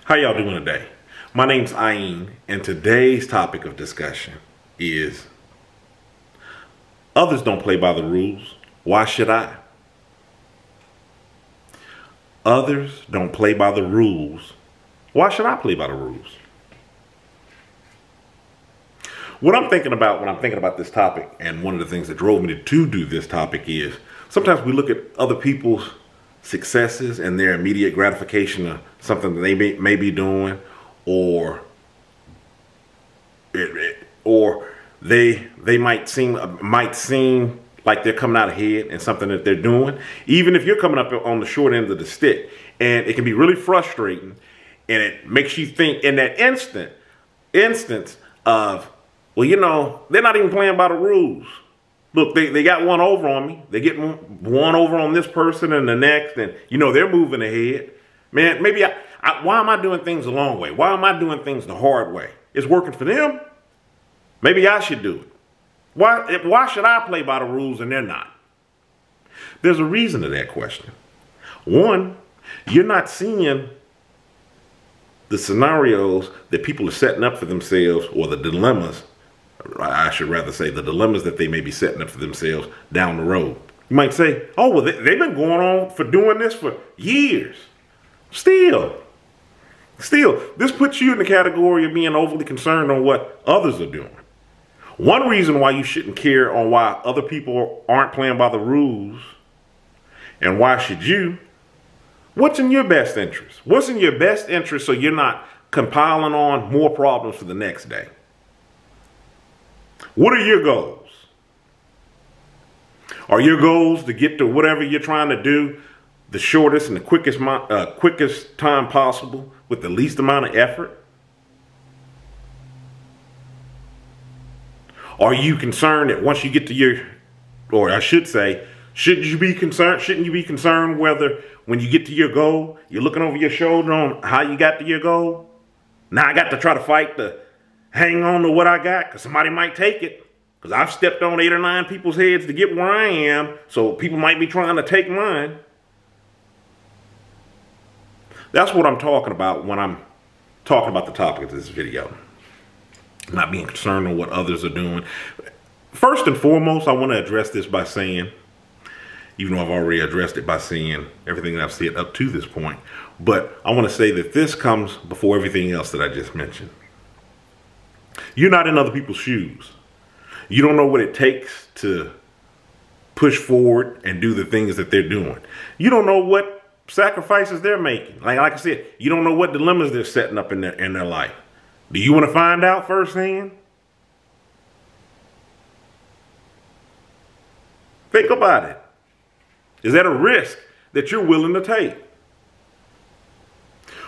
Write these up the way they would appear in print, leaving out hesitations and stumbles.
How y'all doing today? My name's Ayin, and today's topic of discussion is others don't play by the rules. Why should I? Others don't play by the rules. Why should I play by the rules? What I'm thinking about when I'm thinking about this topic, and one of the things that drove me to do this topic, is sometimes we look at other people's successes and their immediate gratification of something that they may be doing, or they might seem like they're coming out ahead in something that they're doing, even if you're coming up on the short end of the stick. And it can be really frustrating, and it makes you think in that instance of, well, you know, they're not even playing by the rules. Look, they got one over on me. They get one over on this person and the next, and, you know, they're moving ahead. Man, maybe why am I doing things the long way? Why am I doing things the hard way? It's working for them. Maybe I should do it. Why should I play by the rules and they're not? There's a reason to that question. One, you're not seeing the scenarios that people are setting up for themselves, or the dilemmas. I should rather say the dilemmas that they may be setting up for themselves down the road. You might say, oh, well, they've been going on for doing this for years. Still, this puts you in the category of being overly concerned on what others are doing. One reason why you shouldn't care on why other people aren't playing by the rules, and why should you? What's in your best interest? What's in your best interest so you're not compiling on more problems for the next day? What are your goals? Are your goals to get to whatever you're trying to do the shortest and the quickest time possible with the least amount of effort? Are you concerned that once you get to your, or I should say, shouldn't you be concerned whether when you get to your goal, you're looking over your shoulder on how you got to your goal? Now I got to try to fight to hang on to what I got, because somebody might take it, because I've stepped on 8 or 9 people's heads to get where I am, so people might be trying to take mine. That's what I'm talking about when I'm talking about the topic of this video. Not being concerned on what others are doing. First and foremost, I want to address this by saying, even though I've already addressed it by saying everything that I've said up to this point, but I want to say that this comes before everything else that I just mentioned. You're not in other people's shoes. You don't know what it takes to push forward and do the things that they're doing. You don't know what sacrifices they're making. Like I said, you don't know what dilemmas they're setting up in their life. Do you want to find out firsthand? Think about it. Is that a risk that you're willing to take?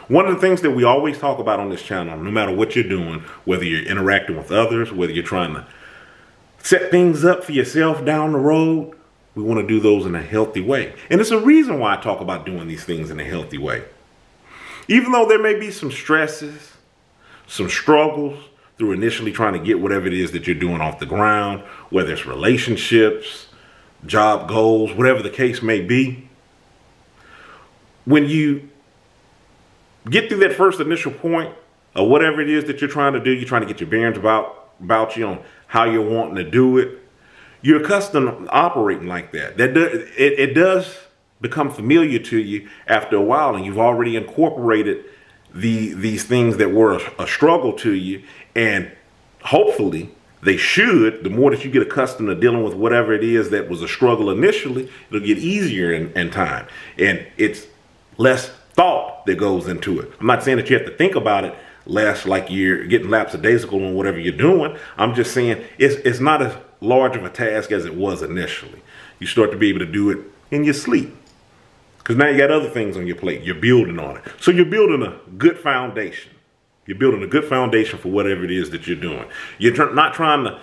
One of the things that we always talk about on this channel, no matter what you're doing, whether you're interacting with others, whether you're trying to set things up for yourself down the road, we want to do those in a healthy way. And it's a reason why I talk about doing these things in a healthy way. Even though there may be some stresses, some struggles through initially trying to get whatever it is that you're doing off the ground, whether it's relationships, job goals, whatever the case may be, when you get through that first initial point of whatever it is that you're trying to do, you're trying to get your bearings about you on how you're wanting to do it, you're accustomed to operating like that. It does become familiar to you after a while, and you've already incorporated these things that were a struggle to you, and hopefully they should. The more that you get accustomed to dealing with whatever it is that was a struggle initially, it'll get easier in time, and it's less thought that goes into it. I'm not saying that you have to think about it less, like you're getting lackadaisical on whatever you're doing. I'm just saying it's not as large of a task as it was initially. You start to be able to do it in your sleep, because now you got other things on your plate. You're building on it. So you're building a good foundation. You're building a good foundation for whatever it is that you're doing. You're not trying to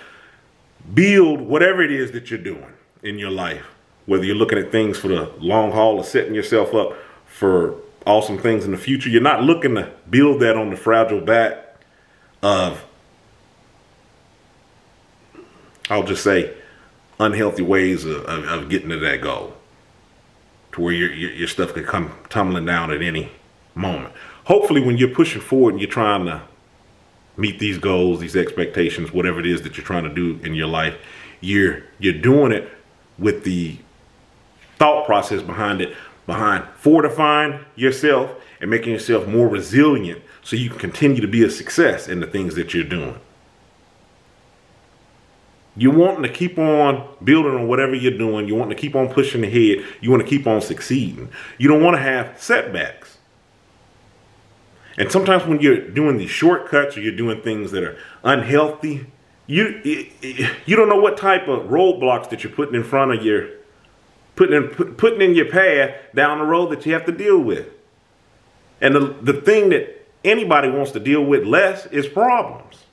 build whatever it is that you're doing in your life, whether you're looking at things for the long haul or setting yourself up for awesome things in the future. You're not looking to build that on the fragile back of, I'll just say, unhealthy ways of getting to that goal, to where your stuff could come tumbling down at any moment. hopefully when you're pushing forward and you're trying to meet these goals, these expectations, whatever it is that you're trying to do in your life, you're doing it with the thought process behind it, behind fortifying yourself and making yourself more resilient so you can continue to be a success in the things that you're doing. You want to keep on building on whatever you're doing. You want to keep on pushing ahead. You want to keep on succeeding. You don't want to have setbacks. And sometimes when you're doing these shortcuts or you're doing things that are unhealthy, you don't know what type of roadblocks that you're putting in front of your, putting in your path down the road that you have to deal with. And the thing that anybody wants to deal with less is problems.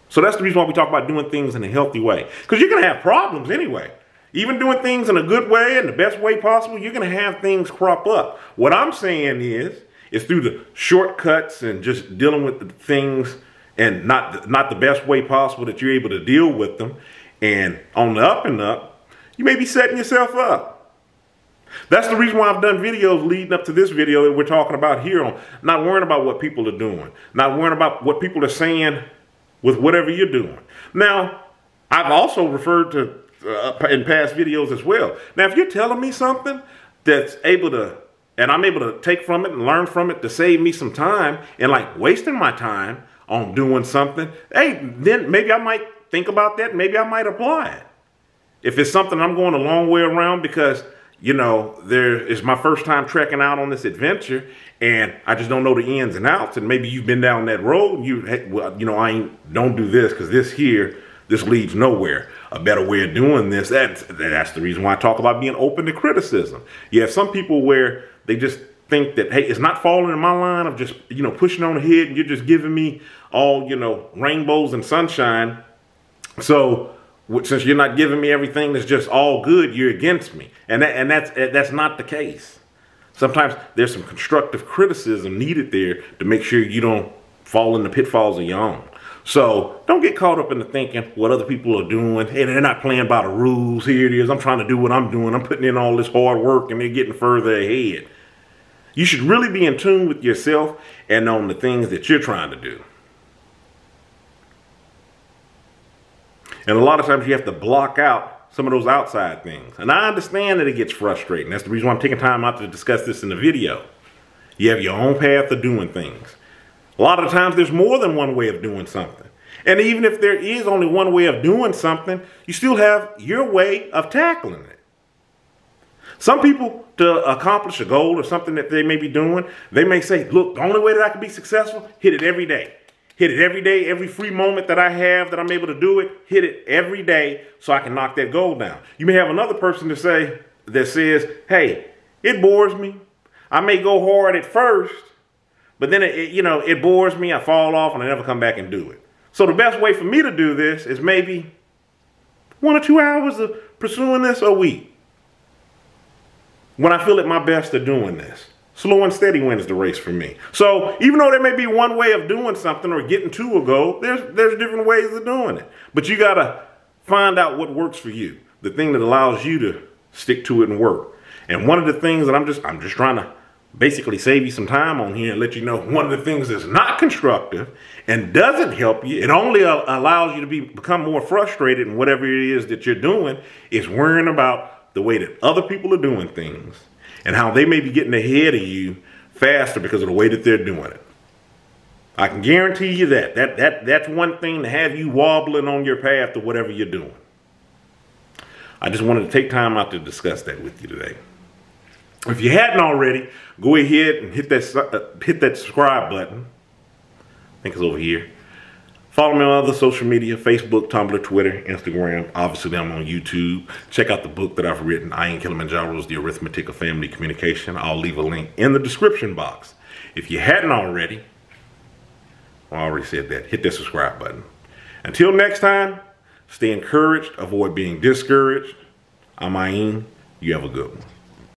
So that's the reason why we talk about doing things in a healthy way. Because you're going to have problems anyway. Even doing things in a good way and the best way possible, you're going to have things crop up. What I'm saying is through the shortcuts and just dealing with the things and not the best way possible that you're able to deal with them. And on the up and up, you may be setting yourself up. That's the reason why I've done videos leading up to this video that we're talking about here on not worrying about what people are doing, not worrying about what people are saying with whatever you're doing. Now, I've also referred to in past videos as well. Now, if you're telling me something that's able to, and I'm able to take from it and learn from it to save me some time and like wasting my time on doing something, hey, then maybe I might think about that. Maybe I might apply it. If it's something I'm going a long way around because, you know, there is my first time trekking out on this adventure and I just don't know the ins and outs, and maybe you've been down that road and don't do this because this leads nowhere. A better way of doing this, that's the reason why I talk about being open to criticism. You have some people where they just think that, hey, it's not falling in my line of just, pushing on ahead and you're just giving me all, rainbows and sunshine. So since you're not giving me everything that's just all good, you're against me. And that's not the case. Sometimes there's some constructive criticism needed there to make sure you don't fall in the pitfalls of your own. So don't get caught up in the thinking what other people are doing. Hey, they're not playing by the rules. Here it is. I'm trying to do what I'm doing. I'm putting in all this hard work and they're getting further ahead. You should really be in tune with yourself and on the things that you're trying to do. And a lot of times you have to block out some of those outside things. And I understand that it gets frustrating. That's the reason why I'm taking time out to discuss this in the video. You have your own path of doing things. A lot of the times there's more than one way of doing something. And even if there is only one way of doing something, you still have your way of tackling it. Some people, to accomplish a goal or something that they may be doing, they may say, look, the only way that I can be successful, hit it every day. Hit it every day, every free moment that I have that I'm able to do it, hit it every day so I can knock that goal down. You may have another person that says, hey, it bores me. I may go hard at first, but then it bores me, I fall off and I never come back and do it. So the best way for me to do this is maybe 1 or 2 hours of pursuing this a week. When I feel at my best of doing this. Slow and steady wins the race for me. So even though there may be one way of doing something or getting to a goal, there's different ways of doing it. But you got to find out what works for you. The thing that allows you to stick to it and work. And one of the things that I'm just trying to basically save you some time on here and let you know one of the things that's not constructive and doesn't help you, it only allows you to become more frustrated in whatever it is that you're doing, is worrying about the way that other people are doing things and how they may be getting ahead of you faster because of the way that they're doing it. I can guarantee you that's one thing to have you wobbling on your path to whatever you're doing. I just wanted to take time out to discuss that with you today. If you hadn't already, go ahead and hit that subscribe button. I think it's over here. Follow me on other social media, Facebook, Tumblr, Twitter, Instagram. Obviously, I'm on YouTube. Check out the book that I've written, I Am Kilimanjaro's The Arithmetic of Family Communication. I'll leave a link in the description box. If you hadn't already, well, I already said that, hit that subscribe button. Until next time, stay encouraged, avoid being discouraged. I'm Ayin. You have a good one.